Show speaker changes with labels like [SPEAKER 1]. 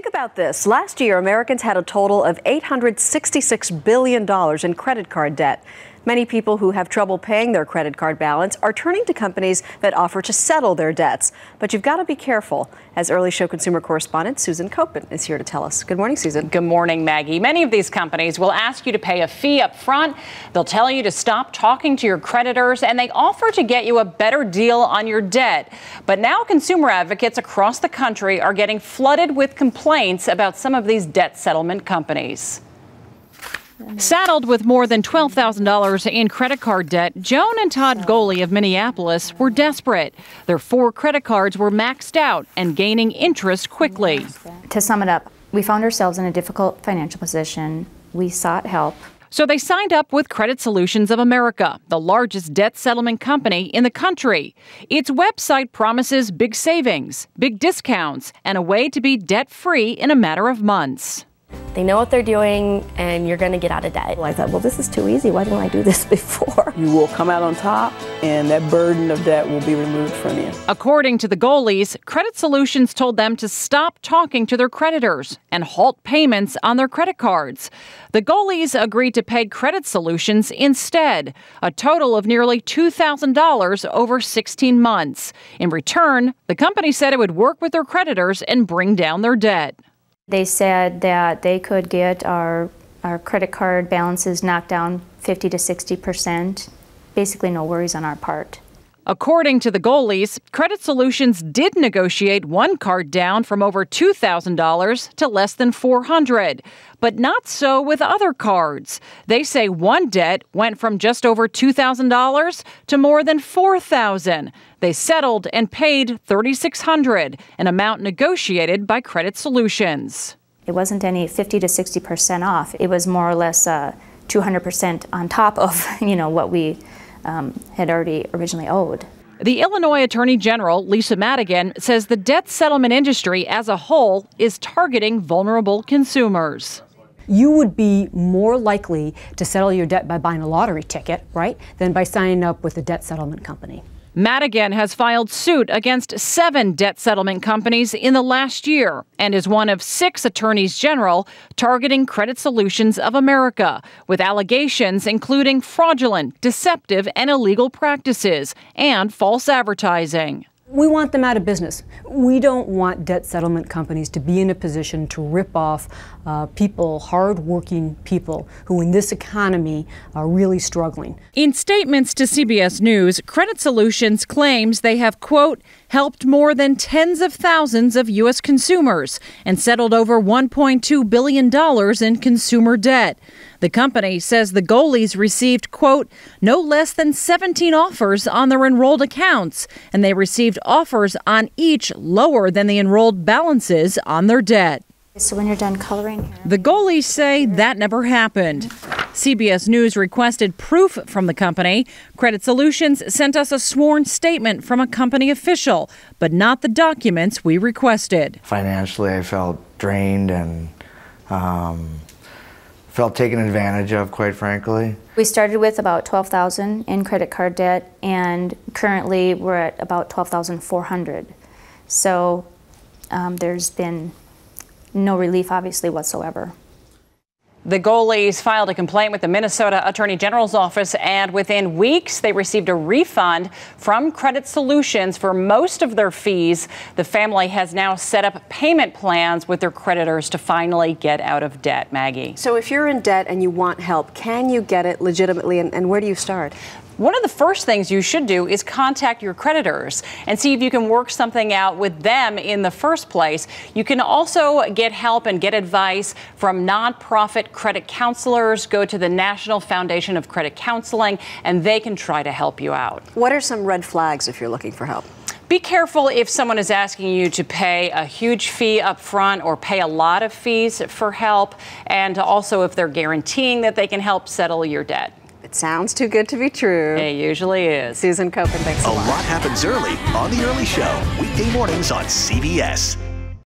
[SPEAKER 1] Think about this. Last year, Americans had a total of $866 billion in credit card debt. Many people who have trouble paying their credit card balance are turning to companies that offer to settle their debts. But you've got to be careful, as Early Show consumer correspondent Susan Koppen is here to tell us. Good morning, Susan.
[SPEAKER 2] Good morning, Maggie. Many of these companies will ask you to pay a fee up front. They'll tell you to stop talking to your creditors, and they offer to get you a better deal on your debt. But now consumer advocates across the country are getting flooded with complaints about some of these debt settlement companies. Saddled with more than $12,000 in credit card debt, Joan and Todd Goley of Minneapolis were desperate. Their 4 credit cards were maxed out and gaining interest quickly.
[SPEAKER 3] To sum it up, we found ourselves in a difficult financial position. We sought help.
[SPEAKER 2] So they signed up with Credit Solutions of America, the largest debt settlement company in the country. Its website promises big savings, big discounts, and a way to be debt-free in a matter of months.
[SPEAKER 4] They know what they're doing, and you're going to get out of debt.
[SPEAKER 5] I thought, well, this is too easy. Why didn't I do this before?
[SPEAKER 6] You will come out on top, and that burden of debt will be removed from you.
[SPEAKER 2] According to the Goleys, Credit Solutions told them to stop talking to their creditors and halt payments on their credit cards. The Goleys agreed to pay Credit Solutions instead, a total of nearly $2,000 over 16 months. In return, the company said it would work with their creditors and bring down their debt.
[SPEAKER 3] They said that they could get our credit card balances knocked down 50 to 60%. Basically no worries on our part.
[SPEAKER 2] According to the Goleys, Credit Solutions did negotiate one card down from over $2,000 to less than $400, but not so with other cards. They say one debt went from just over $2,000 to more than $4,000. They settled and paid $3,600, an amount negotiated by Credit Solutions.
[SPEAKER 3] It wasn't any 50 to 60% off. It was more or less 200% on top of, what we had already originally owed.
[SPEAKER 2] The Illinois Attorney General, Lisa Madigan, says the debt settlement industry as a whole is targeting vulnerable consumers.
[SPEAKER 7] You would be more likely to settle your debt by buying a lottery ticket, right, than by signing up with a debt settlement company.
[SPEAKER 2] Madigan has filed suit against 7 debt settlement companies in the last year and is one of 6 attorneys general targeting Credit Solutions of America, with allegations including fraudulent, deceptive, and illegal practices and false advertising.
[SPEAKER 7] We want them out of business. We don't want debt settlement companies to be in a position to rip off people, hard-working people who in this economy are really struggling.
[SPEAKER 2] In statements to CBS News, Credit Solutions claims they have, quote, helped more than tens of thousands of U.S. consumers and settled over $1.2 billion in consumer debt. The company says the Goleys received, quote, no less than 17 offers on their enrolled accounts, and they received offers on each lower than the enrolled balances on their debt.
[SPEAKER 3] So when you're done coloring...
[SPEAKER 2] The Goleys say that never happened. CBS News requested proof from the company. Credit Solutions sent us a sworn statement from a company official, but not the documents we requested.
[SPEAKER 8] Financially, I felt drained and felt taken advantage of, quite frankly.
[SPEAKER 3] We started with about $12,000 in credit card debt, and currently we're at about $12,400. So there's been no relief, obviously, whatsoever.
[SPEAKER 2] The Goleys filed a complaint with the Minnesota Attorney General's office, and within weeks they received a refund from Credit Solutions for most of their fees. The family has now set up payment plans with their creditors to finally get out of debt. Maggie.
[SPEAKER 1] So if you're in debt and you want help, can you get it legitimately, and where do you start?
[SPEAKER 2] One of the first things you should do is contact your creditors and see if you can work something out with them in the first place. You can also get help and get advice from nonprofit credit counselors. Go to the National Foundation of Credit Counseling, and they can try to help you out.
[SPEAKER 1] What are some red flags if you're looking for help?
[SPEAKER 2] Be careful if someone is asking you to pay a huge fee up front or pay a lot of fees for help, and also if they're guaranteeing that they can help settle your debt.
[SPEAKER 1] It sounds too good to be true.
[SPEAKER 2] It usually is.
[SPEAKER 1] Susan Koppen, thanks a lot.
[SPEAKER 9] A lot happens early on The Early Show, weekday mornings on CBS.